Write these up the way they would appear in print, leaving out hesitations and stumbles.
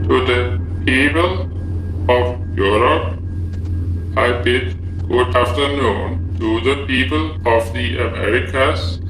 To the people of Europe, I bid good afternoon. To the people of the Americas,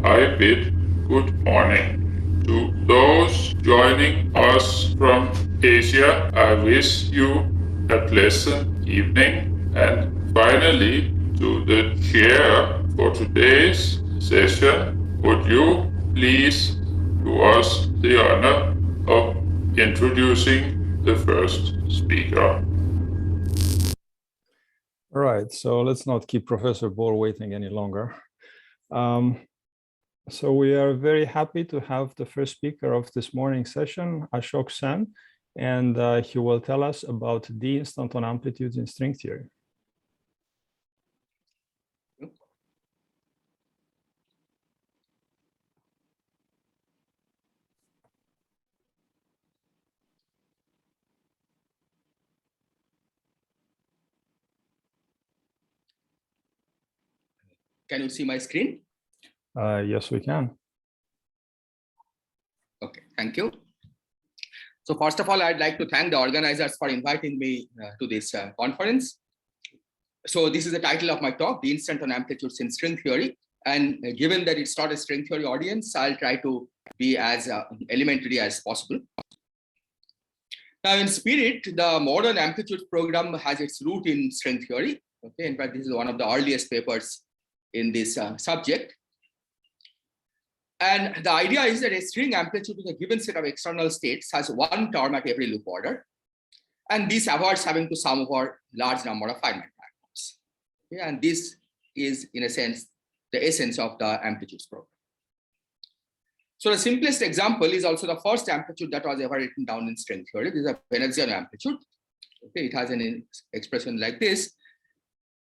I bid good morning. To those joining us from Asia, I wish you a pleasant evening. And finally, to the chair for today's session, would you please do us the honor of introducing the first speaker? All right, so let's not keep Professor Bohr waiting any longer. So we are very happy to have the first speaker of this morning's session, Ashok Sen, and he will tell us about d-instant on amplitudes in string theory. Can you see my screen? Yes, we can. Okay, thank you. So first of all, I'd like to thank the organizers for inviting me to this conference. So this is the title of my talk, d-instant on amplitudes in string theory. And given that it's not a string theory audience, I'll try to be as elementary as possible. Now in spirit, the modern amplitude program has its root in string theory. Okay, in fact, this is one of the earliest papers in this subject. And the idea is that a string amplitude with a given set of external states has one term at every loop order. And this avoids having to sum over large number of Feynman diagrams. Yeah, and this is, in a sense, the essence of the amplitudes program. So the simplest example is also the first amplitude that was ever written down in string theory. This is a Venezian amplitude. Okay, it has an expression like this.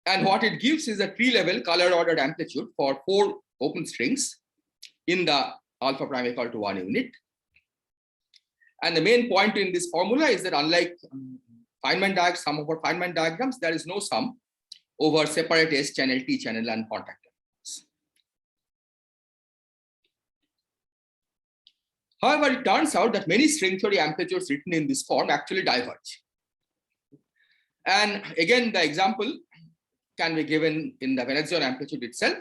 And what it gives is a tree-level color-ordered amplitude for 4 open strings in the alpha prime equal to 1 unit. And the main point in this formula is that unlike Feynman sum over Feynman diagrams, there is no sum over separate S channel, T channel, and contact diagrams. However, it turns out that many string theory amplitudes written in this form actually diverge. And again, the example can be given in the Venezian amplitude itself.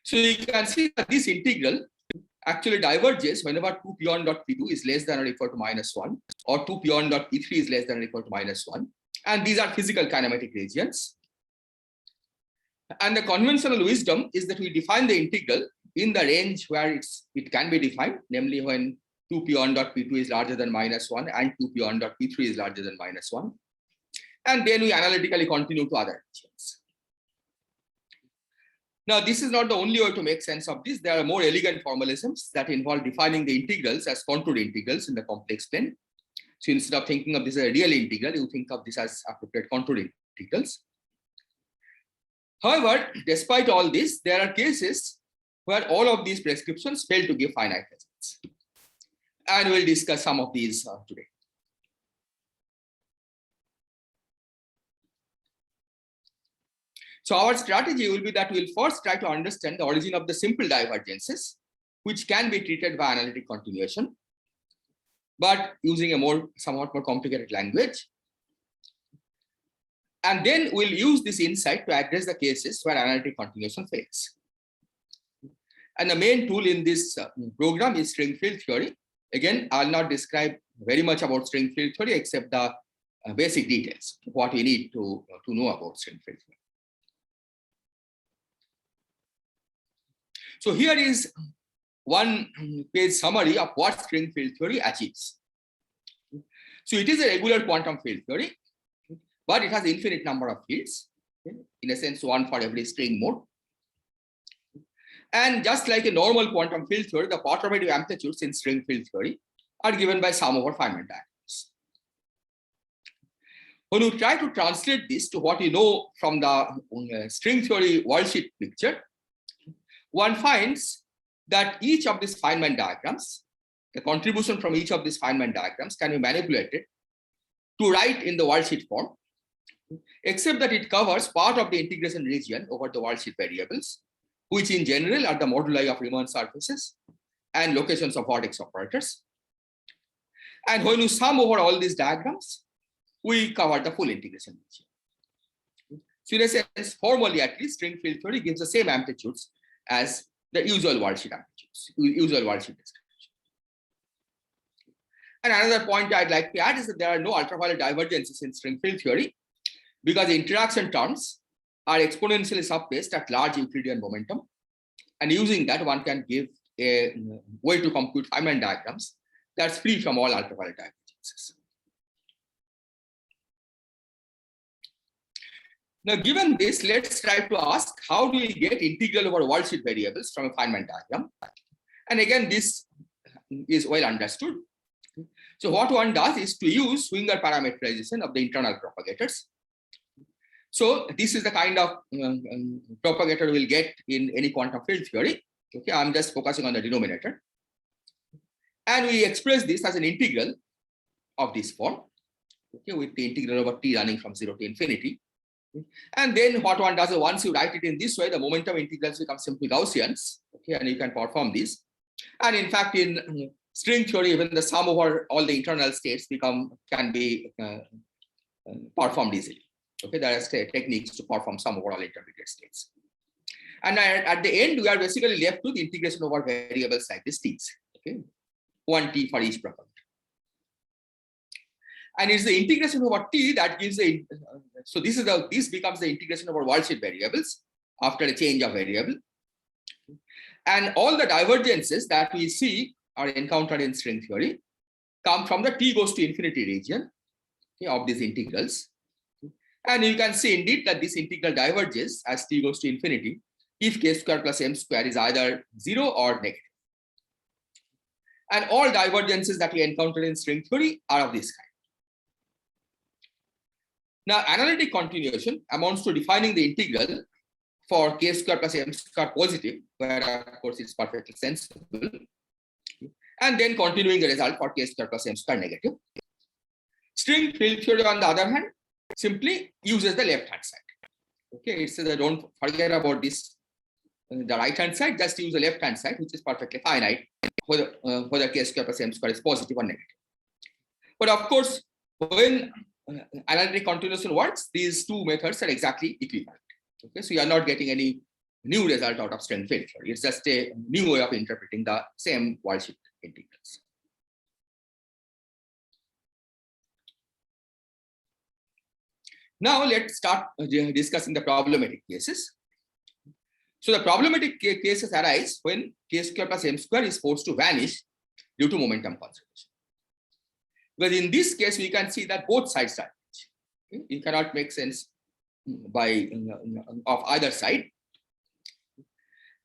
So you can see that this integral actually diverges whenever 2p1.p2 is less than or equal to -1, or 2p1.p3 is less than or equal to -1. And these are physical kinematic regions. And the conventional wisdom is that we define the integral in the range where it can be defined, namely when 2p1.p2 is larger than -1 and 2p1.p3 is larger than -1. And then we analytically continue to other regions. Now, this is not the only way to make sense of this. There are more elegant formalisms that involve defining the integrals as contour integrals in the complex plane. So instead of thinking of this as a real integral, you think of this as appropriate contour integrals. However, despite all this, there are cases where all of these prescriptions fail to give finite results. And we'll discuss some of these today. So our strategy will be that we'll first try to understand the origin of the simple divergences, which can be treated by analytic continuation, but using a somewhat more complicated language. And then we'll use this insight to address the cases where analytic continuation fails. And the main tool in this program is string field theory. Again, I'll not describe very much about string field theory except the basic details, what we need to know about string field theory. So here is one page summary of what string field theory achieves. So it is a regular quantum field theory, but it has an infinite number of fields, in a sense, one for every string mode. And just like a normal quantum field theory, the perturbative amplitudes in string field theory are given by sum over Feynman diagrams. When you try to translate this to what you know from the string theory worldsheet picture, one finds that each of these Feynman diagrams, the contribution from each of these Feynman diagrams can be manipulated to write in the worldsheet form, except that it covers part of the integration region over the worldsheet variables, which in general are the moduli of Riemann surfaces and locations of vertex operators. And when you sum over all these diagrams, we cover the full integration region. So in a sense, formally at least, string field theory gives the same amplitudes as the usual worldsheet amplitudes, usual worldsheet distribution. And another point I'd like to add is that there are no ultraviolet divergences in string field theory because the interaction terms are exponentially suppressed at large Euclidean momentum. And using that, one can give a way to compute Feynman diagrams that's free from all ultraviolet divergences. Now, given this, let's try to ask how do we get integral over worldsheet variables from a Feynman diagram? And again, this is well understood. So what one does is to use Swinger parameterization of the internal propagators. So this is the kind of propagator we'll get in any quantum field theory. Okay, I'm just focusing on the denominator. And we express this as an integral of this form, okay, with the integral over t running from 0 to infinity. And then what one does is once you write it in this way, the momentum integrals become simply Gaussians, okay, and you can perform this. And in fact, in string theory, even the sum over all the internal states can be performed easily. Okay, there are techniques to perform sum over all intermediate states. And at the end, we are basically left with integration over variables like these t's. Okay, 1t for each propagator. And it's the integration over t that gives the, so this becomes the integration over worldsheet variables after a change of variable. And all the divergences that we see are encountered in string theory come from the t goes to infinity region, okay, of these integrals. And you can see indeed that this integral diverges as t goes to infinity if k square plus m square is either 0 or negative. And all divergences that we encounter in string theory are of this kind. Now, analytic continuation amounts to defining the integral for k square plus m square positive, where of course it's perfectly sensible, and then continuing the result for k square plus m square negative. String field theory, on the other hand, simply uses the left-hand side. Okay, it says don't forget about this, the right-hand side, just use the left-hand side, which is perfectly finite, whether k square plus m square is positive or negative. But of course, when analytic continuation works, these two methods are exactly equivalent. Okay, so you are not getting any new result out of string field theory. It's just a new way of interpreting the same worldsheet integrals. Now let's start discussing the problematic cases. So the problematic cases arise when k square plus m square is forced to vanish due to momentum conservation. Because in this case, we can see that both sides diverge. Okay? You cannot make sense of either side.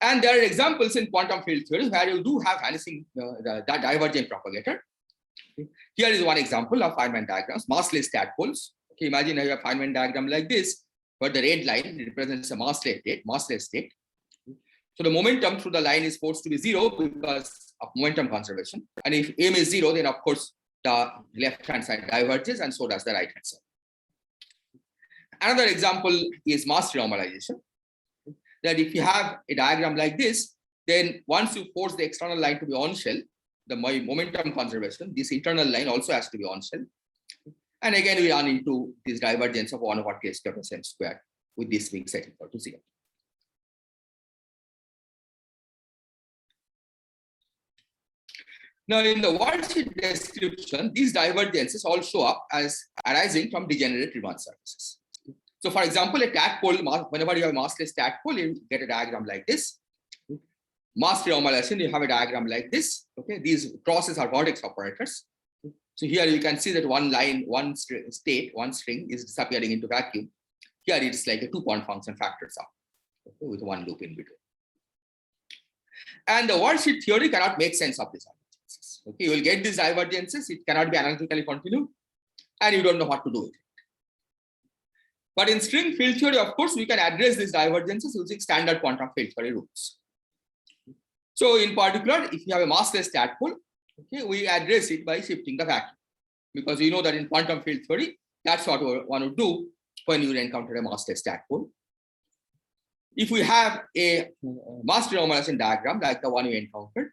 And there are examples in quantum field theory where you do have vanishing the divergent propagator. Okay? Here is one example of Feynman diagrams, massless tadpoles. Okay, imagine I have a Feynman diagram like this, where the red line represents a massless state. So the momentum through the line is forced to be 0 because of momentum conservation. And if m is 0, then of course the left-hand side diverges, and so does the right-hand side. Another example is mass renormalization. That if you have a diagram like this, then once you force the external line to be on shell, the momentum conservation, this internal line also has to be on shell. And again, we run into this divergence of 1 over k square plus m square with this being set equal to 0. Now, in the worldsheet description, these divergences all show up as arising from degenerate Riemann surfaces. So, for example, a tadpole, whenever you have a massless tadpole, you get a diagram like this. Mass renormalization, you have a diagram like this. Okay, these crosses are vertex operators. So here you can see that one line, one state, one string is disappearing into vacuum. Here it's like a 2-point function factors up, okay, with one loop in between. And the worldsheet theory cannot make sense of this. Okay, you will get these divergences, it cannot be analytically continued, and you don't know what to do with it. But in string field theory, of course, we can address these divergences using standard quantum field theory rules. So in particular, if you have a massless tadpole, okay, we address it by shifting the vacuum, because we know that in quantum field theory, that's what one would do when you encounter a massless tadpole. If we have a mass renormalization diagram like the one we encountered,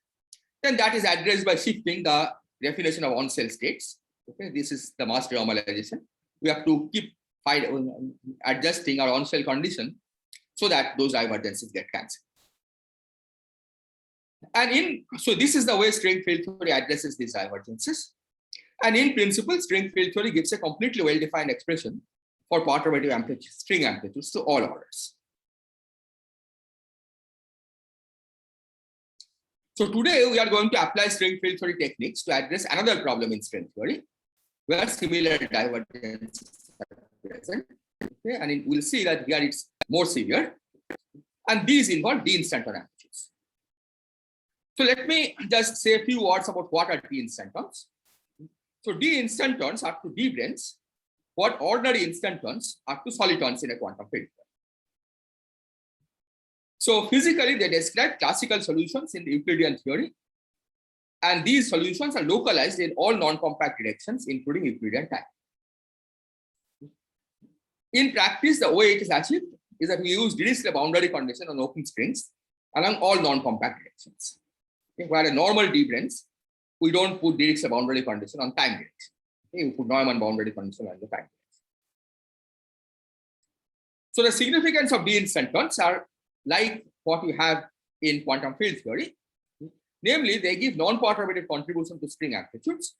then that is addressed by shifting the definition of on-cell states. Okay, this is the mass normalization. We have to keep adjusting our on-cell condition so that those divergences get cancelled. And so this is the way string field theory addresses these divergences. And in principle, string field theory gives a completely well-defined expression for perturbative amplitude, string amplitudes to all orders. So today we are going to apply string field theory techniques to address another problem in string theory, where similar divergences are present. Okay, and we'll see that here it's more severe. And these involve d-instanton amplitudes. So let me just say a few words about what are d-instantons. So d-instantons are to d-branes what ordinary instantons are to solitons in a quantum field. So physically, they describe classical solutions in the Euclidean theory. And these solutions are localized in all non-compact directions, including Euclidean time. In practice, the way it is achieved is that we use Dirichlet boundary condition on open strings along all non-compact directions. Okay, where a normal d-branes, we don't put Dirichlet boundary condition on time direction. Okay, we put Neumann boundary condition on the time direction. So the significance of d-instantons are like what you have in quantum field theory. Namely, they give non-perturbative contribution to string amplitudes.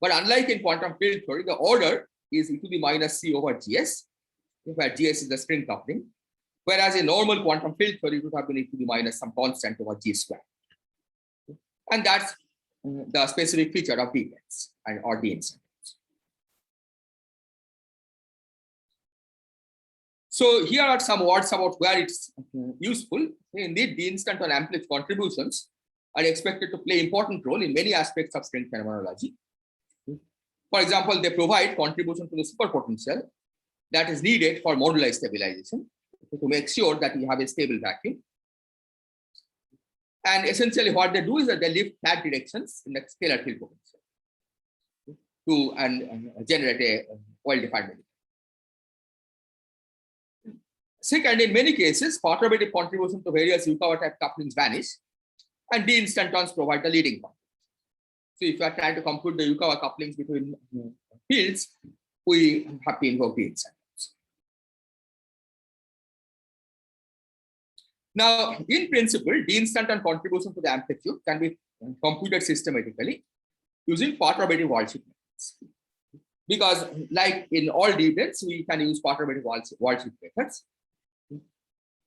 But unlike in quantum field theory, the order is e to the minus c over gs, where gs is the string coupling. Whereas in normal quantum field theory, it would have been e to the minus some constant over g squared. And that's the specific feature of d-branes or d-instantons. So here are some words about where it's useful. Indeed, d-instanton amplitude contributions are expected to play important role in many aspects of string phenomenology. For example, they provide contribution to the superpotential that is needed for moduli stabilization to make sure that we have a stable vacuum. And essentially what they do is that they lift flat directions in the scalar field potential to generate a well-defined value. Second, in many cases, perturbative contribution to various Yukawa type couplings vanish, and d-instantons provide the leading point. So if you are trying to compute the Yukawa couplings between fields, we have to invoke d-instantons. Now, in principle, d-instanton contribution to the amplitude can be computed systematically using perturbative Walsh-Heap methods. Because like in all d-branes, we can use perturbative Walsh-Heap methods.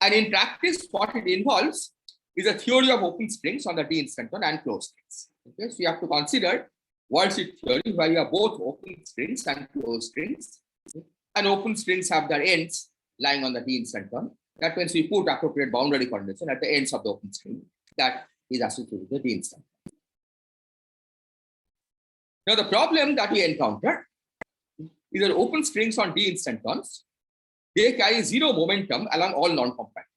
And in practice, what it involves is a theory of open strings on the d-instanton and closed strings. Okay, so you have to consider Walsh-Heap theory where you have both open strings and closed strings. And open strings have their ends lying on the d-instanton. That means we put appropriate boundary condition at the ends of the open string that is associated with the d-instanton. Now the problem that we encounter is that open strings on d-instantons, they carry zero momentum along all non-compact.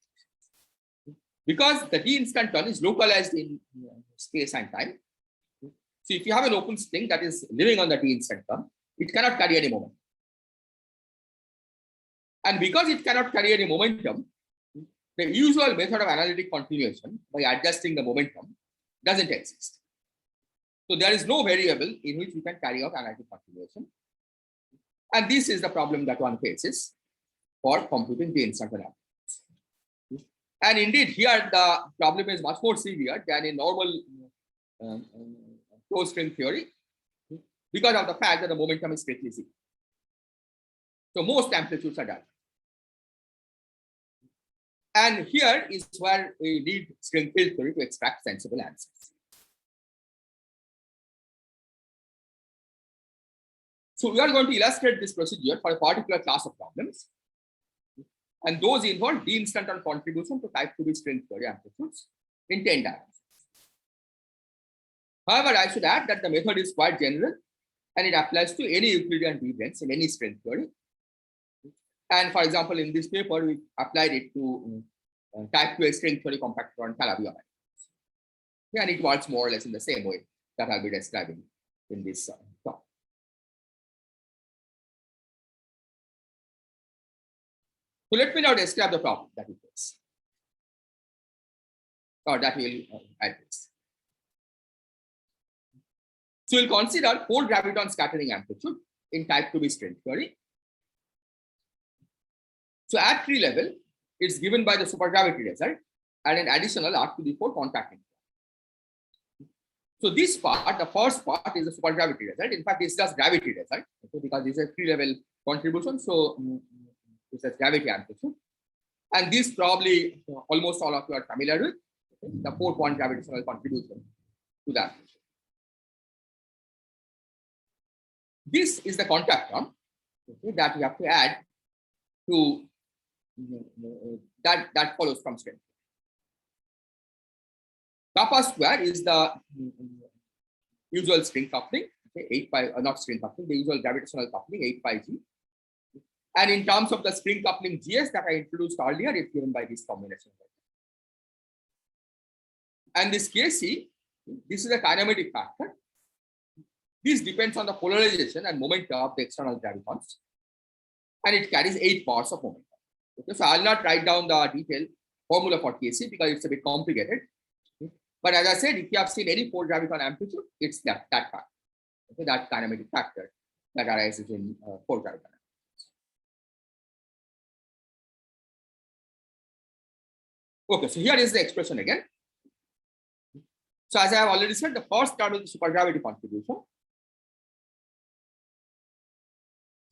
Because the d-instanton is localized in space and time. So if you have an open string that is living on the d-instanton, it cannot carry any momentum. And because it cannot carry any momentum, the usual method of analytic continuation by adjusting the momentum doesn't exist. So there is no variable in which we can carry out analytic continuation. And this is the problem that one faces for computing d-instanton amplitudes. And indeed, here the problem is much more severe than in normal closed string theory because of the fact that the momentum is strictly zero. So most amplitudes are done. And here is where we need string field theory to extract sensible answers. So we are going to illustrate this procedure for a particular class of problems. And those involve d-instanton contribution to type 2B string theory amplitudes in 10 dimensions. However, I should add that the method is quite general and it applies to any Euclidean d-branes in any string theory. And for example, in this paper, we applied it to type 2A string theory compactor on Calabi. And it works more or less in the same way that I'll be describing in this talk. So let me now describe the problem that we face, or that we will address. So we'll consider 4 graviton scattering amplitude in type 2B string theory. So at tree level, it's given by the supergravity result and an additional R⁴ contacting. So this part, the first part, is the supergravity result. In fact, it's just gravity result, okay, because this is a tree level contribution. So it's a gravity amplitude. And this probably almost all of you are familiar with, okay, the 4-point gravitational contribution to that. This is the contact term, okay, that we have to add to that follows from strength. Kappa square is the usual string coupling, okay, 8 pi, not string coupling, the usual gravitational coupling, 8 pi G. And in terms of the spring coupling GS that I introduced earlier, it's given by this combination. And this Kc, this is a kinematic factor. This depends on the polarization and momentum of the external gravitons. And it carries 8 powers of momentum. Okay, so I'll not write down the detailed formula for Kc because it's a bit complicated. Okay. But as I said, if you have seen any 4 graviton amplitude, it's that factor, okay, that kinematic factor that arises in 4 graviton. Okay, so here is the expression again. So as I have already said, the first term is the supergravity contribution.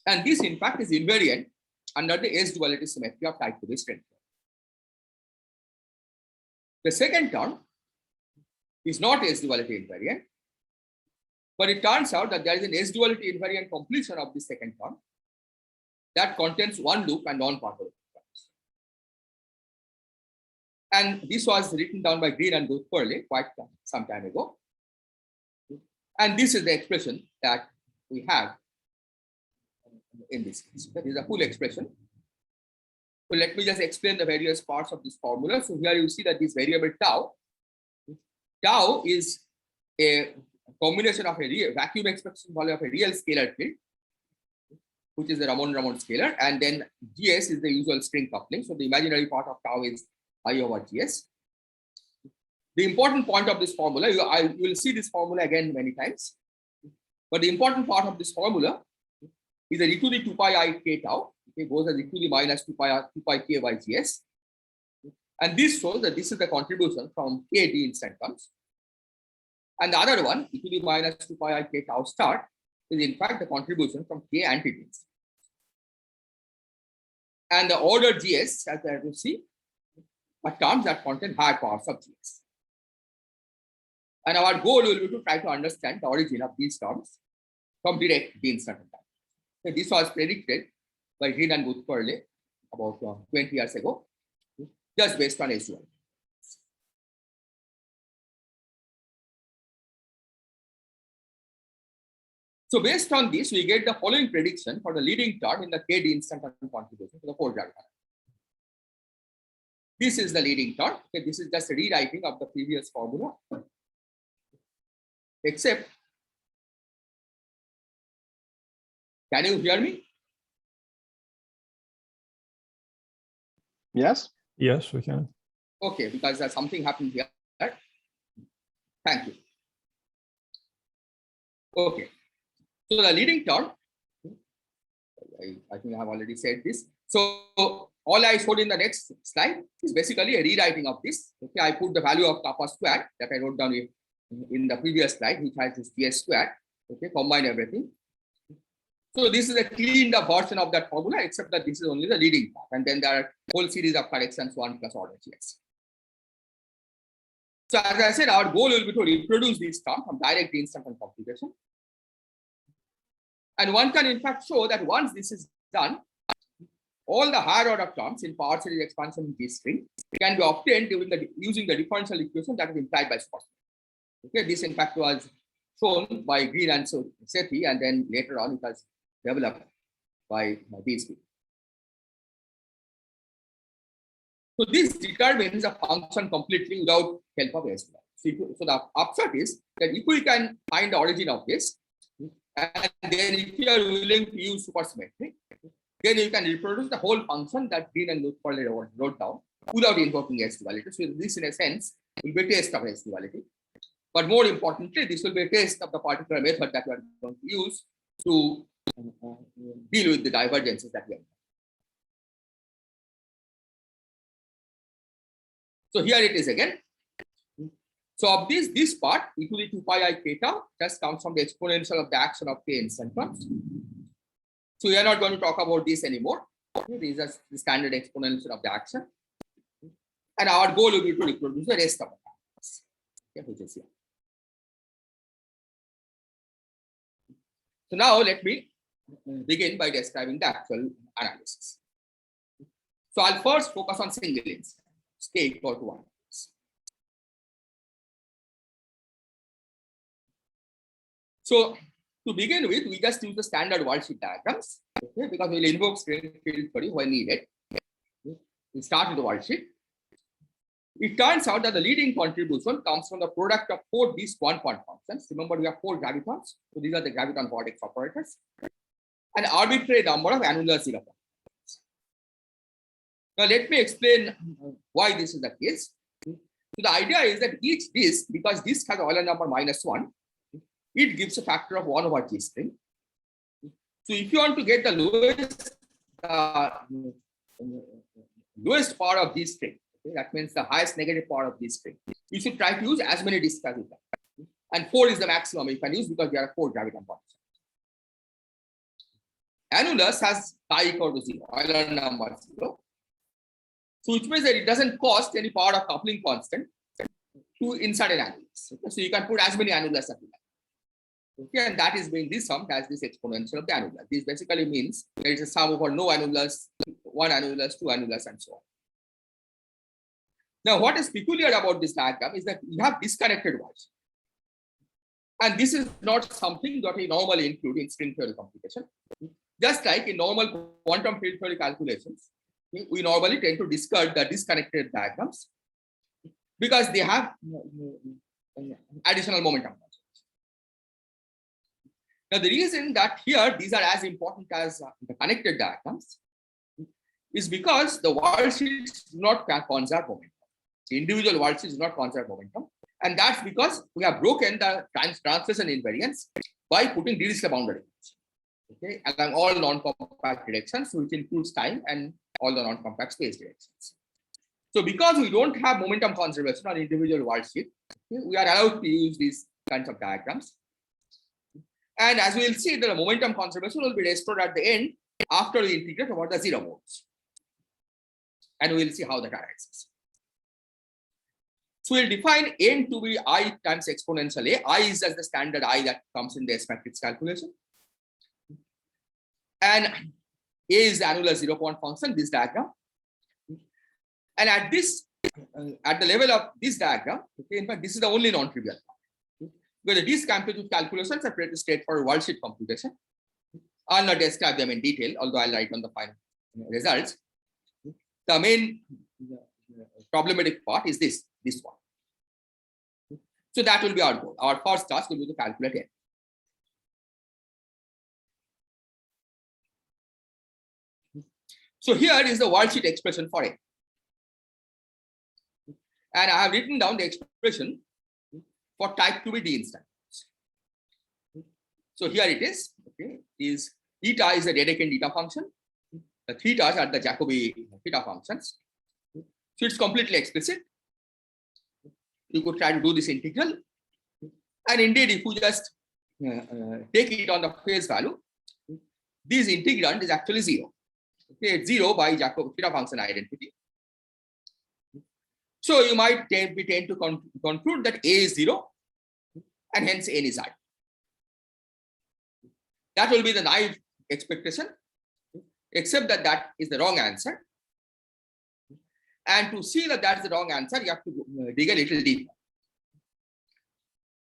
And this, in fact, is invariant under the S-duality symmetry of type 2B string. The second term is not S-duality invariant, but it turns out that there is an S-duality invariant completion of the second term that contains one loop and non-particle. And this was written down by Green and Guth-Perle quite some time ago. And this is the expression that we have in this case. That is a full expression. So let me just explain the various parts of this formula. So here you see that this variable tau is a combination of a real vacuum expression value of a real scalar field, which is the Ramon scalar, and then GS is the usual string coupling. So the imaginary part of tau is I over GS. The important point of this formula, you will see this formula again many times, but the important part of this formula is that e to the 2 pi I k tau, okay, goes as e to the minus 2 pi k by GS. And this shows that this is the contribution from k d instant terms. And the other one, e to the minus 2 pi I k tau star, is in fact the contribution from k anti-dins. And the order GS, as you see, are terms that contain higher powers of GS. And our goal will be to try to understand the origin of these terms from direct d instant time. So this was predicted by Green and Guth-Perle about 20 years ago, just based on S1. So based on this, we get the following prediction for the leading term in the k d instant time contribution to the 4 graviton. This is the leading term. Okay, this is just a rewriting of the previous formula, except, can you hear me? Yes. Yes, we can. Okay, because something happened here. Thank you. Okay, so the leading term, I think I have already said this. So all I showed in the next slide is basically a rewriting of this. Okay, I put the value of kappa square that I wrote down in the previous slide, which has this GS square. Okay, combine everything. So this is a cleaned up version of that formula, except that this is only the leading part, and then there are a whole series of corrections, 1 plus order GS. So as I said, our goal will be to reproduce these terms from direct instant computation. And one can in fact show that once this is done, all the higher order terms in power series expansion in this string can be obtained using the differential equation that is implied by Scott. Okay, this in fact was shown by Green and Sethi, and then later on it was developed by these people. So this determines a function completely without help of S. So the upshot is that if we can find the origin of this, and then if you are willing to use supersymmetry, then you can reproduce the whole function that Green and Guth-Perle wrote down without invoking S duality. So this, in a sense, will be a test of S duality. But more importantly, this will be a test of the particular method that we are going to use to deal with the divergences that we have. So here it is again. So of this part, e to the 2 pi I theta just comes from the exponential of the action of k instantons. So we are not going to talk about this anymore. These are the standard exponential of the action. And our goal will be to reproduce the rest of the factors, which is here. So now let me begin by describing the actual analysis. So I'll first focus on single instance, k equal to 1. So to begin with, we just use the standard worldsheet diagrams, okay, because we'll invoke string field theory when needed. We start with the worldsheet. It turns out that the leading contribution comes from the product of 4 d quant functions. Remember, we have 4 gravitons. So these are the graviton vortex operators. An arbitrary number of annular zero points. Now let me explain why this is the case. So the idea is that each disk, because disk has Euler number -1, it gives a factor of 1 over G string. So if you want to get the lowest part of this string, okay, that means the highest negative part of this string, you should try to use as many disks as you can. And 4 is the maximum you can use because there are 4 graviton functions. Annulus has chi equal to 0, Euler number 0. So which means that it doesn't cost any power of coupling constant to insert an annulus. Okay? So you can put as many annulus as you like. Okay, and that is being summed as this exponential of the annulus. This basically means there is a sum over no annulus, 1 annulus, 2 annulus, and so on. Now, what is peculiar about this diagram is that we have disconnected worlds. And this is not something that we normally include in string theory computation. Just like in normal quantum field theory calculations, we normally tend to discard the disconnected diagrams because they have additional momentum. Now, the reason that here these are as important as the connected diagrams is because the worldsheets do not conserve momentum. The individual worldsheets do not conserve momentum. And that's because we have broken the translation invariance by putting Dirichlet boundary, okay, along all non-compact directions, which includes time and all the non-compact space directions. So because we don't have momentum conservation on individual worldsheet, okay, we are allowed to use these kinds of diagrams. And as we will see, the momentum conservation will be restored at the end after we integrate about the 0 modes. And we will see how that arises. So we'll define n to be I times exponential a. I is as the standard I that comes in the S matrix calculation. And a is the annular 0 point function, this diagram. And at this, at the level of this diagram, okay, in fact, this is the only non-trivial part. Because the disk amplitude calculations are pretty straightforward worldsheet computation. I'll not describe them in detail, although I'll write on the final results. The main problematic part is this one. So that will be our goal. Our first task will be to calculate n. So here is the worldsheet expression for n. And I have written down the expression for type 2b d instance. So here it is. Okay, is eta is the Dedekind eta function. The thetas are the Jacobi theta functions. So it's completely explicit. You could try to do this integral. And indeed, if you just take it on the face value, this integrand is actually 0. Okay, it's 0 by Jacobi theta function identity. So you might tend to conclude that a is 0 and hence n is I. That will be the naive expectation, except that that is the wrong answer. And to see that that's the wrong answer, you have to dig a little deeper.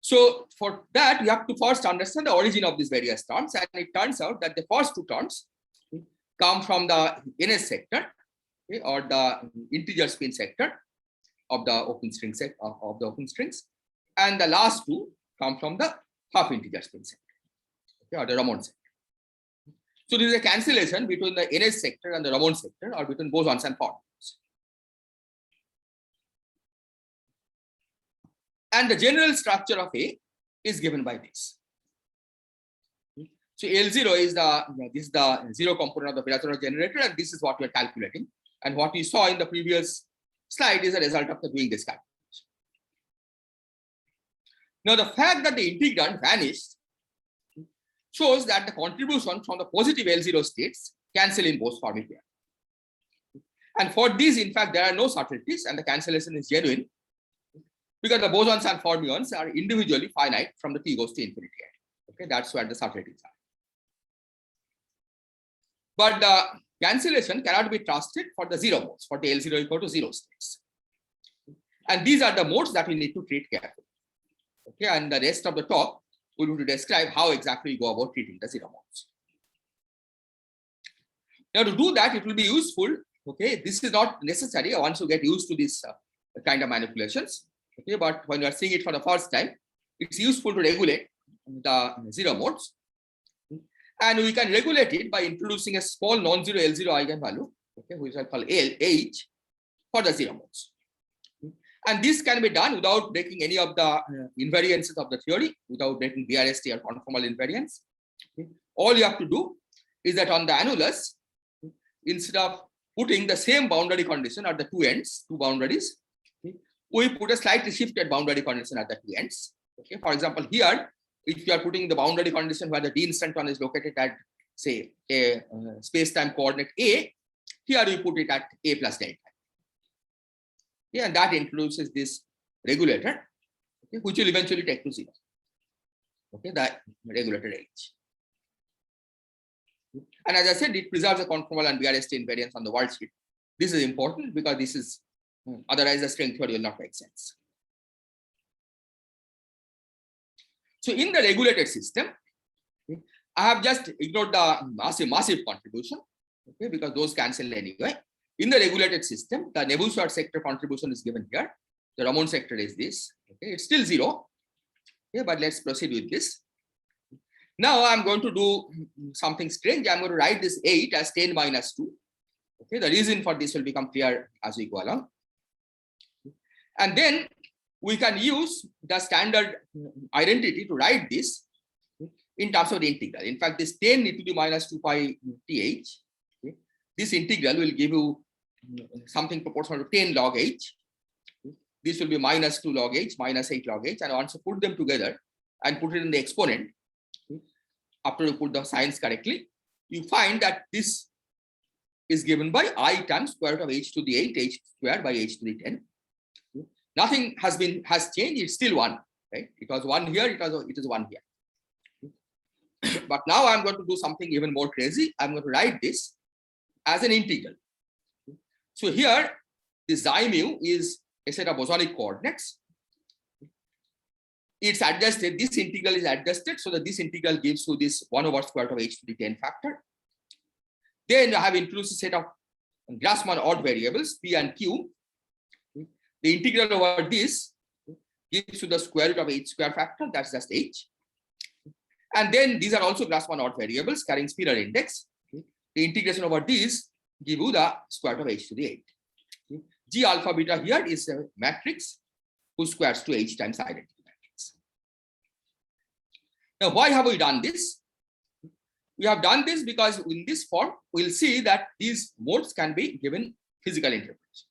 So for that, you have to first understand the origin of these various terms. And it turns out that the first 2 terms come from the NS sector, okay, or the integer spin sector of the open string set of the open strings. And the last 2 come from the half integer spin sector, okay, or the Ramond sector. So there is a cancellation between the NS sector and the Ramond sector, or between bosons and formulas. And the general structure of A is given by this. So L0 is the zero component of the Virasoro generator, and this is what we are calculating. And what we saw in the previous slide is a result of doing this calculation. Now, the fact that the integrand vanished shows that the contribution from the positive L0 states cancel in both Fermi pair. And for these, in fact, there are no subtleties, and the cancellation is genuine because the bosons and fermions are individually finite from the t goes to infinity. Okay, that's where the subtleties are. But the cancellation cannot be trusted for the zero modes, for the L0 equal to 0 states. And these are the modes that we need to treat carefully. Okay, and the rest of the talk we will describe how exactly we go about treating the zero modes. Now, to do that, it will be useful. Okay, this is not necessary once you get used to this kind of manipulations. Okay, but when you are seeing it for the first time, it's useful to regulate the zero modes. And we can regulate it by introducing a small non-zero L0 eigenvalue, okay, which I call H for the zero modes. And this can be done without breaking any of the invariances of the theory, without breaking BRST or conformal invariance. Okay. All you have to do is that on the annulus, instead of putting the same boundary condition at the two ends, two boundaries, okay, we put a slightly shifted boundary condition at the two ends. Okay. For example, here, if you are putting the boundary condition where the d instanton is located at, say, a space-time coordinate A, here we put it at A plus delta. Yeah, and that introduces this regulator, okay, which will eventually take to 0. Okay, that regulator H. And as I said, it preserves the conformal and BRST invariance on the worldsheet. This is important because this is, otherwise the string theory will not make sense. So in the regulated system, I have just ignored the massive contribution, okay, because those cancel anyway. In the regulated system, the Nebuchadnezzar sector contribution is given here. The Raman sector is this. Okay, it's still 0. Okay, but let's proceed with this. Now I'm going to do something strange. I'm going to write this 8 as 10 minus 2. Okay, the reason for this will become clear as we go along. And then we can use the standard identity to write this in terms of the integral. In fact, this 10 e to the minus 2 pi th, okay, this integral will give you something proportional to 10 log h. This will be minus 2 log h, minus 8 log h, and once you put them together and put it in the exponent, after you put the signs correctly, you find that this is given by I times square root of h to the 8, h squared by h to the 10. Nothing has changed, it's still 1, right? It was 1 here, it is 1 here. But now I'm going to do something even more crazy. I'm going to write this as an integral. So here, this xi mu is a set of bosonic coordinates. It's adjusted, this integral is adjusted so that this integral gives you this 1 over square root of h to the 10 factor. Then I have introduced a set of Grassmann odd variables, p and q. The integral over this gives you the square root of h square factor, that's just h. And then these are also Grassmann odd variables carrying Spinor index. The integration over these give you the square root of h to the 8. G alpha beta here is a matrix whose squares to h times identity matrix. Now, why have we done this? We have done this because in this form, we'll see that these modes can be given physical interpretation.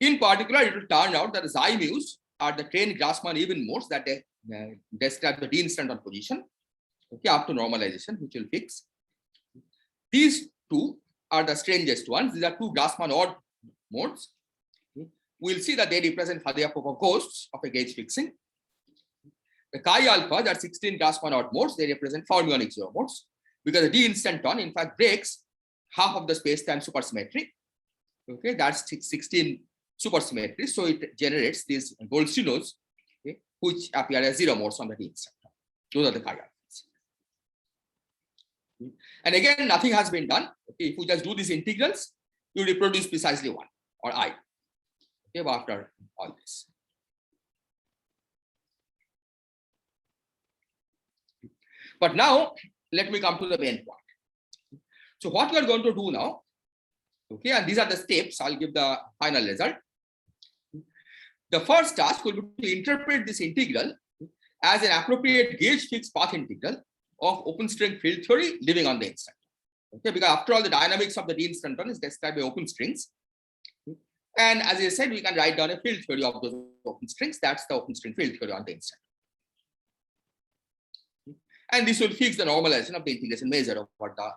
In particular, it will turn out that the xi mu's are the trained Grassmann even modes that they describe the d instanton position, okay, after normalization, which will fix. These two are the strangest ones. These are two Grassmann odd modes. We'll see that they represent Faddeev-Popov ghosts of a gauge fixing. The chi alpha, that 16 Grassmann odd modes, they represent fermionic zero modes because the d instanton in fact breaks half of the space-time supersymmetry. Okay, that's 16 supersymmetry, so it generates these Goldsteinos, okay, which appear as zero modes on the d instanton. Those are the chi alphas. And again, nothing has been done. Okay, if we just do these integrals, you reproduce precisely 1 or I. Okay, after all this. But now, let me come to the main point. So what we are going to do now, okay, and these are the steps, I'll give the final result. The first task will be to interpret this integral as an appropriate gauge fixed path integral of open string field theory living on the instanton. Okay, because after all, the dynamics of the D instanton is described by open strings. And as I said, we can write down a field theory of those open strings. That's the open string field theory on the instanton. And this will fix the normalization of the integration measure of what the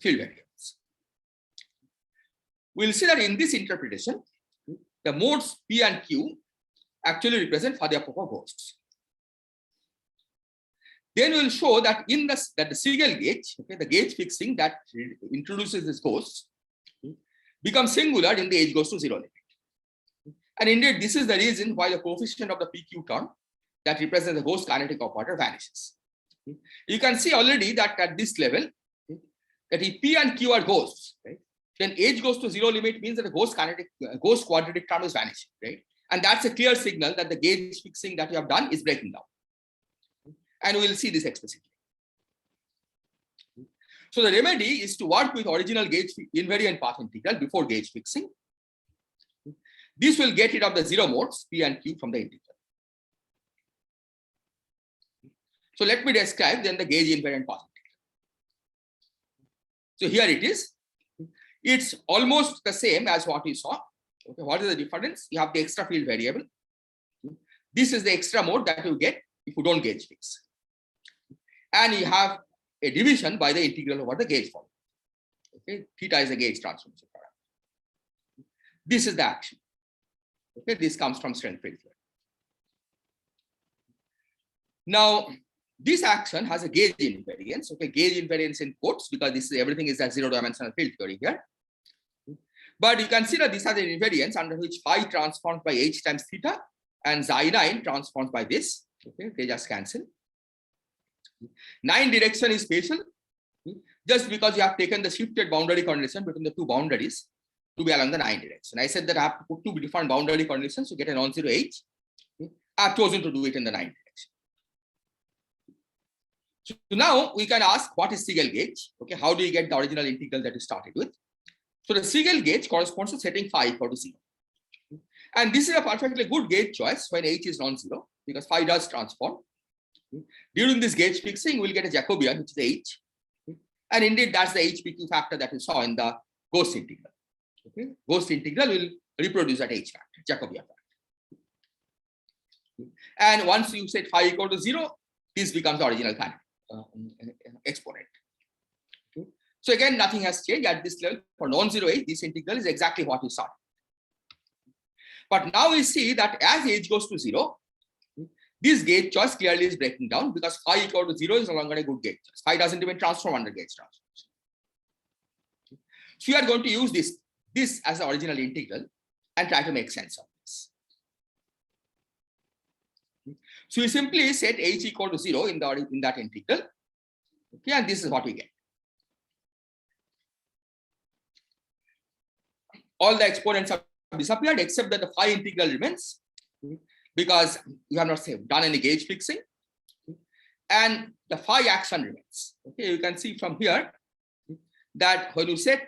field variables. We'll see that in this interpretation, the modes P and Q actually represent Fourier-Popov ghosts. Then we'll show that in the Siegel gauge, okay, the gauge fixing that introduces this ghost becomes singular in the age goes to 0 limit. And indeed, this is the reason why the coefficient of the PQ term that represents the ghost kinetic operator vanishes. You can see already that at this level, that if P and Q are ghosts, right, then age goes to 0 limit means that the ghost quadratic term is vanishing, right? And that's a clear signal that the gauge fixing that you have done is breaking down. And we'll see this explicitly. So the remedy is to work with original gauge invariant path integral before gauge fixing. This will get rid of the 0 modes P and Q from the integral. So let me describe then the gauge invariant path integral. So here it is. It's almost the same as what we saw. Okay, what is the difference? You have the extra field variable. This is the extra mode that you get if you don't gauge fix. And you have a division by the integral over the gauge formula. Okay, theta is the gauge transformation parameter. This is the action. Okay, this comes from strength field theory. Now, this action has a gauge invariance. Okay, gauge invariance in quotes because this is everything is a 0-dimensional field theory here. But you consider this as an invariance under which phi transformed by h times theta and xi9 transformed by this. Okay, they just cancel. 9 direction is spatial just because you have taken the shifted boundary condition between the two boundaries to be along the 9 direction. I said that I have to put two different boundary conditions to get a non-zero h. I have chosen to do it in the 9 direction. So now we can ask what is Siegel gauge? Okay, how do you get the original integral that you started with? So the Siegel gauge corresponds to setting phi equal to 0. And this is a perfectly good gauge choice when h is non-zero because phi does transform. During this gauge fixing, we'll get a Jacobian, which is h. And indeed, that's the HPQ factor that we saw in the ghost integral. Okay, ghost integral will reproduce that h factor, Jacobian factor. And once you set phi equal to 0, this becomes the original kinetic exponent. Okay. So again, nothing has changed at this level. For non-zero h, this integral is exactly what we saw. But now we see that as h goes to 0, this gauge choice clearly is breaking down because phi equal to 0 is no longer a good gauge choice. Phi doesn't even transform under gauge transformation. So we are going to use this as the original integral and try to make sense of this. So we simply set h equal to 0 in that integral. Okay, and this is what we get. All the exponents have disappeared except that the phi integral remains because you have not done any gauge fixing, and the phi action remains. Okay, you can see from here that when you set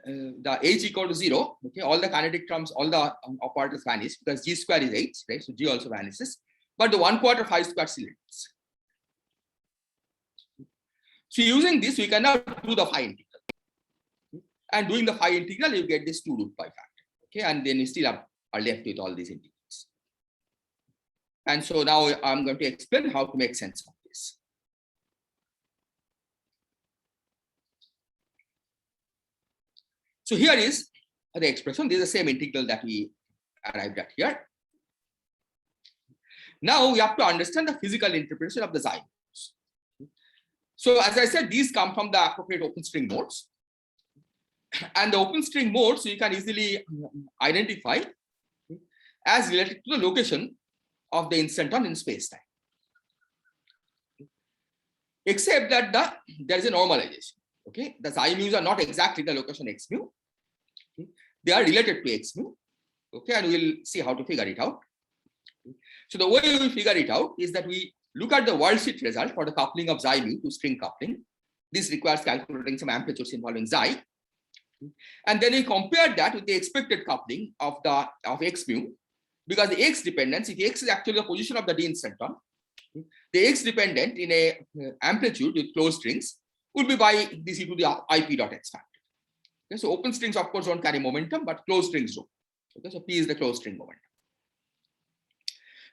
the h equal to 0, okay, all the kinetic terms, all the operators vanish because g square is h, right? So g also vanishes, but the 1/4 phi square still remains. So using this, we can now do the phi integral, and doing the phi integral, you get this 2 root pi factor. Okay, and then you still are left with all these integrals. And so now I'm going to explain how to make sense of this. So here is the expression. This is the same integral that we arrived at here. Now we have to understand the physical interpretation of the xi modes. So as I said, these come from the appropriate open string modes. And the open string modes you can easily identify as related to the location of the instanton in space-time. Except that there is a normalization. Okay, the xi mu's are not exactly the location x mu. Okay? They are related to x mu. Okay, and we'll see how to figure it out. So the way we figure it out is that we look at the worldsheet result for the coupling of xi mu to string coupling. This requires calculating some amplitudes involving xi. And then we compare that with the expected coupling of x mu, because the x dependence, if x is actually the position of the d instanton, the x dependent in a amplitude with closed strings would be by this e to the ip dot x factor. Okay, so open strings of course don't carry momentum, but closed strings do. Okay, so p is the closed string momentum.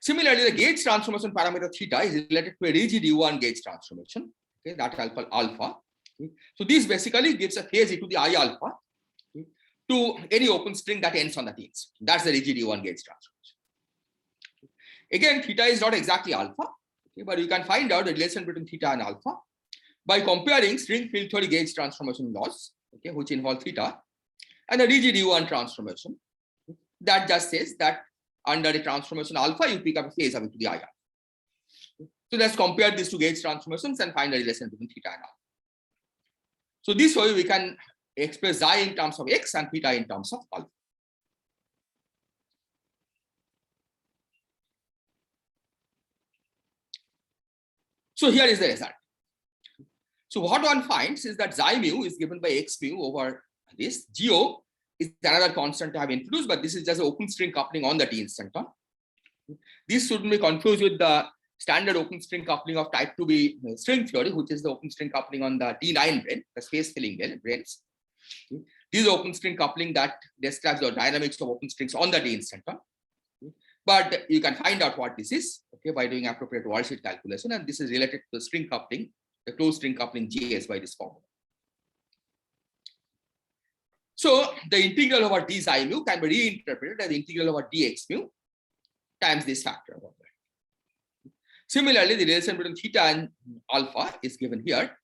Similarly, the gauge transformation parameter theta is related to a rigid U1 gauge transformation. Okay, that I'll call alpha. Okay. So this basically gives a phase e to the I alpha, okay, to any open string that ends on the tens. That's the rigid U1 gauge transformation. Again, theta is not exactly alpha, okay, but you can find out the relation between theta and alpha by comparing string field theory gauge transformation laws, okay, which involve theta, and the rigid U1 transformation that just says that under the transformation alpha, you pick up a phase of e to the I alpha. So let's compare these two gauge transformations and find the relation between theta and alpha. So this way we can express xi in terms of x and theta in terms of alpha. So here is the result. So what one finds is that xi mu is given by x mu over this. Geo is another constant I have introduced, but this is just an open string coupling on the d instanton. This shouldn't be confused with the standard open string coupling of type 2b string theory, which is the open string coupling on the D9 brane, the space filling branes. This is open string coupling that describes the dynamics of open strings on the d instanton. But you can find out what this is, okay, by doing appropriate worldsheet calculation, and this is related to the string coupling, the closed string coupling Gs by this formula. So the integral over d xi mu can be reinterpreted as the integral over dx mu times this factor over there. Similarly, the relation between theta and alpha is given here,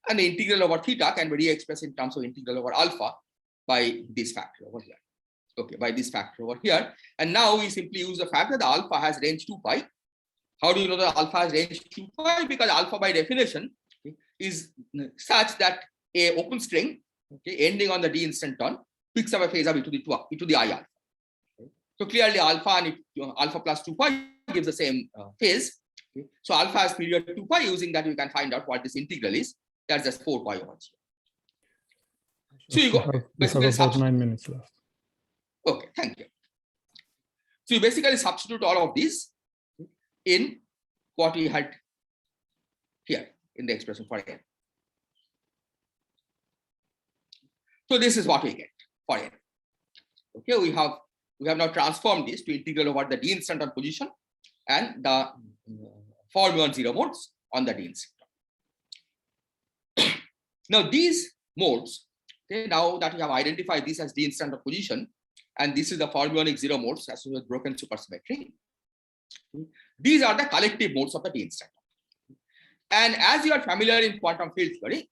and the integral over theta can be re-expressed in terms of integral over alpha by this factor over here. Okay, by this factor over here. And now we simply use the fact that the alpha has range 2 pi. How do you know that alpha has range 2 pi? Because alpha by definition is such that a open string, okay, ending on the d instanton picks up a phase of e to the I alpha. Okay. So clearly alpha and alpha plus 2 pi gives the same phase. Okay. So alpha has period 2 pi. Using that, you can find out what this integral is. That's just 4 pi over 0. So you go. We have about 9 minutes left. Okay, thank you. So you basically substitute all of these in what we had here in the expression for n. So this is what we get for n. Okay, we have now transformed this to integral over the d instanton position and the fermion zero modes on the d instanton. Now these modes, okay, now that we have identified this as d instanton position, and this is the fermionic zero modes associated with broken supersymmetry. These are the collective modes of the d instanton. And as you are familiar in quantum field theory,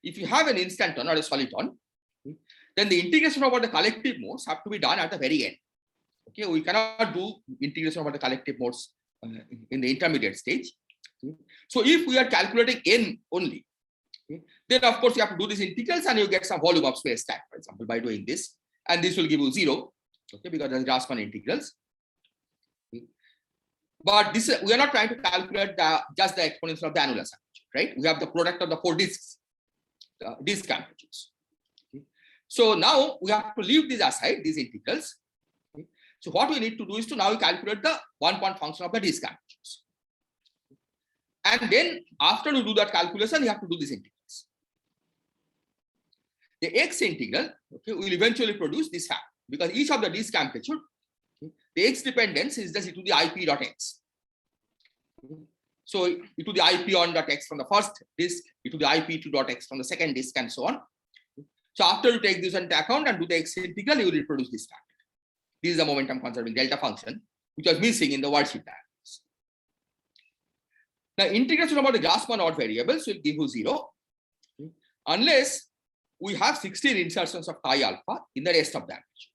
if you have an instanton or a soliton, then the integration over the collective modes have to be done at the very end. Okay, we cannot do integration over the collective modes in the intermediate stage. So if we are calculating n only, then of course you have to do these integrals and you get some volume of space time, for example, by doing this. And this will give you 0, okay, because there's Grassmann integrals. Okay. But this we are not trying to calculate just the exponential of the annular amplitude, right? We have the product of the 4 disks, disk amplitudes. Okay. So now we have to leave these aside, these integrals. Okay. So what we need to do is to now calculate the one-point function of the disk amplitudes. And then after you do that calculation, you have to do these integrals. The x integral, okay, will eventually produce this fact, because each of the disk amplitude, okay, the x dependence is just e to the ip dot x. So e to the ip on dot x from the first disk, e to the ip2 dot x from the second disk, and so on. So after you take this into account and do the x integral, you will reproduce this fact. This is the momentum conserving delta function, which was missing in the worldsheet diagrams. Now integration about the Grassmann odd variables will give you 0, okay, unless we have 16 insertions of chi alpha in the rest of the amplitude.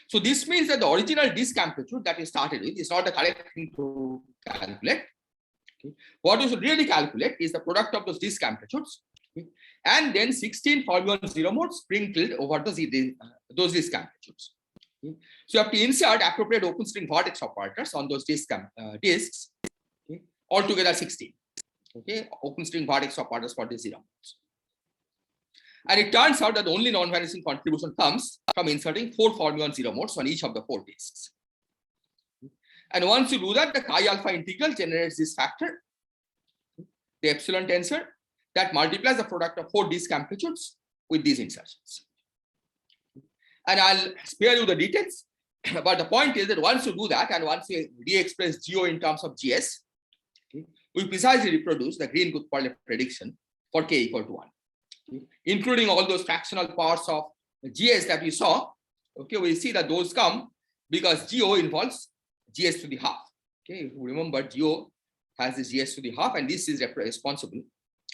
So this means that the original disk amplitude that we started with is not the correct thing to calculate. Okay. What you should really calculate is the product of those disk amplitudes, okay, and then 16 fermion zero modes sprinkled over those disk amplitudes. Okay. So you have to insert appropriate open string vertex operators on those disks, okay, altogether 16. Okay, open string vertex operators for these zero modes. And it turns out that the only non-vanishing contribution comes from inserting 4 fermion zero modes on each of the 4 disks. And once you do that, the chi alpha integral generates this factor, the epsilon tensor, that multiplies the product of 4 disk amplitudes with these insertions. And I'll spare you the details, but the point is that once you do that, and once you re-express GO in terms of GS, we precisely reproduce the Green-Gutperle prediction for k equal to 1. Including all those fractional parts of GS that we saw, okay, we see that those come because GO involves GS to the half. Okay, remember GO has this GS to the half, and this is responsible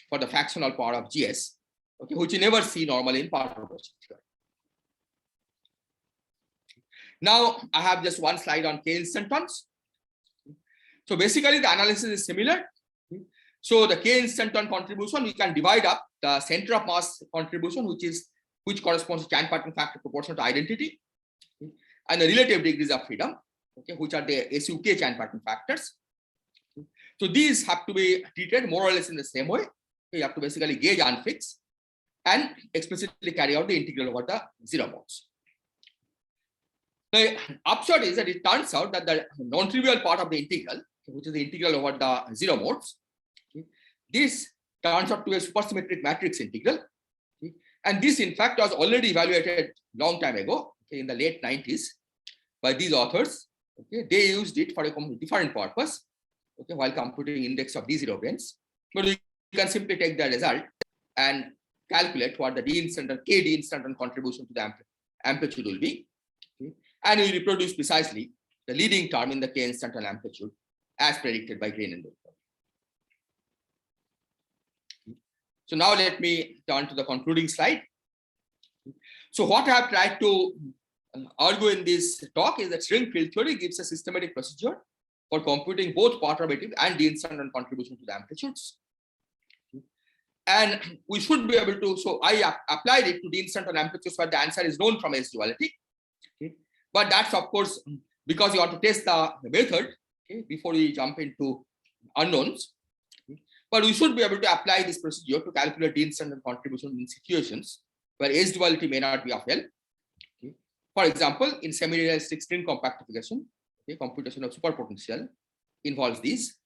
for the fractional part of GS, okay, which you never see normally in perturbation theory. Now I have just one slide on K instantons. So basically the analysis is similar. So the K instanton contribution, we can divide up the center of mass contribution, which corresponds to Chern-Paton factor proportional to identity, and the relative degrees of freedom, okay, which are the SUK Chern-Paton factors. So these have to be treated more or less in the same way. You have to basically gauge unfix and explicitly carry out the integral over the zero modes. The upshot is that it turns out that the non-trivial part of the integral, which is the integral over the zero modes, this turns out to be a supersymmetric matrix integral. And this, in fact, was already evaluated long time ago, in the late 90s by these authors. Okay, they used it for a completely different purpose, okay, while computing index of D0 branes. But we can simply take the result and calculate what the D instanton, K D instanton contribution to the amplitude will be. Okay, and we reproduce precisely the leading term in the K instanton amplitude as predicted by Green and Gutperle. So now let me turn to the concluding slide. So what I have tried to argue in this talk is that string field theory gives a systematic procedure for computing both perturbative and D instanton contribution to the amplitudes. And we should be able to, so I applied it to D instanton amplitudes where the answer is known from S duality. Okay. But that's of course because you want to test the method, okay, before we jump into unknowns. But we should be able to apply this procedure to calculate D instanton contribution in situations where S duality may not be of help. Okay. For example, in semi-realistic string compactification, okay, computation of superpotential involves these.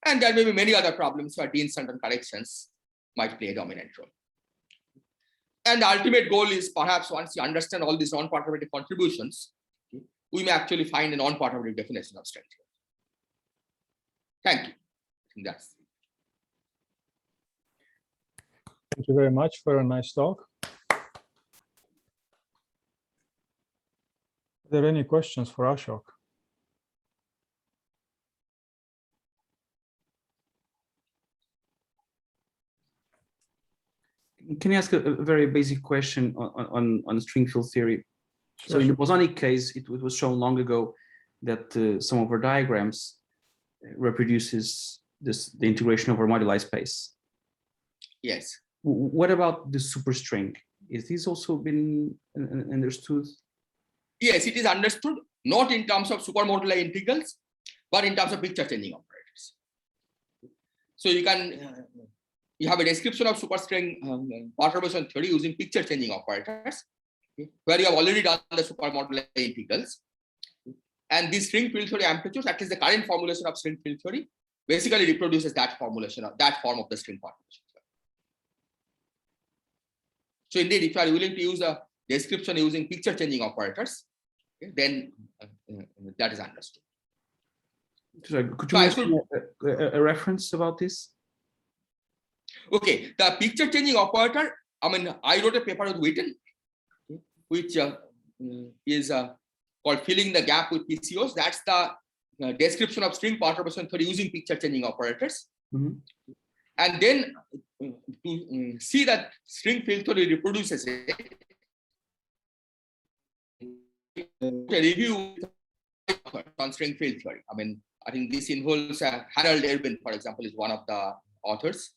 And there may be many other problems where D instanton corrections might play a dominant role. And the ultimate goal is perhaps once you understand all these non-perturbative contributions, okay, we may actually find a non-perturbative definition of string theory. Thank you. I think that's. Thank you very much for a nice talk. Are there any questions for Ashok? Can I ask a very basic question on string field theory? Sure, So in the bosonic case, it was shown long ago that some of our diagrams reproduces the integration over moduli space. Yes. What about the superstring? Is this also been understood? Yes, it is understood, not in terms of supermoduli integrals, but in terms of picture changing operators. So you can, you have a description of superstring perturbation theory using picture changing operators, okay, where you have already done the supermoduli integrals. And this string field theory amplitudes, at least the current formulation of string field theory, basically reproduces that formulation of that form of the string perturbation. So indeed, if you are willing to use a description using picture changing operators, okay, then that is understood. So could you mention a reference about this? Okay, the picture changing operator, I mean, I wrote a paper with Witten, okay, which is called Filling the Gap with PCOs. That's the description of string perturbation theory using picture changing operators. Mm-hmm. And then to see that string field theory reproduces it, a review on string field theory. I mean, I think this involves Harold Erwin, for example, is one of the authors.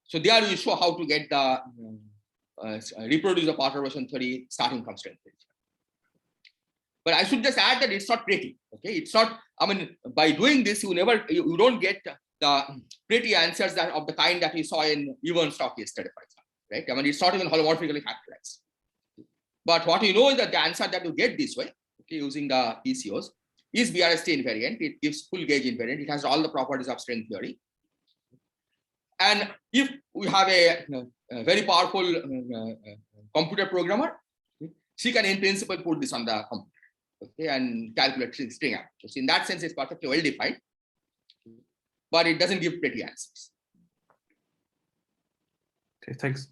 So there we show how to get the reproduce the perturbation theory starting from string field theory. But I should just add that it's not pretty. Okay, it's not. I mean, by doing this, you don't get the pretty answers that of the kind that we saw in Evan Stock yesterday, for example. right? I mean, it's not even holomorphically factorized. But what you know is that the answer that you get this way, okay, using the PCOs, is BRST invariant. It gives full gauge invariant. It has all the properties of string theory. And if we have a very powerful computer programmer, she can in principle put this on the computer, okay, and calculate string amplitudes. In that sense, it's perfectly well defined, but it doesn't give pretty answers. Okay, thanks.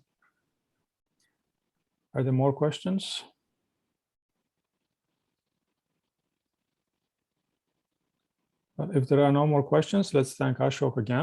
Are there more questions? If there are no more questions, let's thank Ashok again.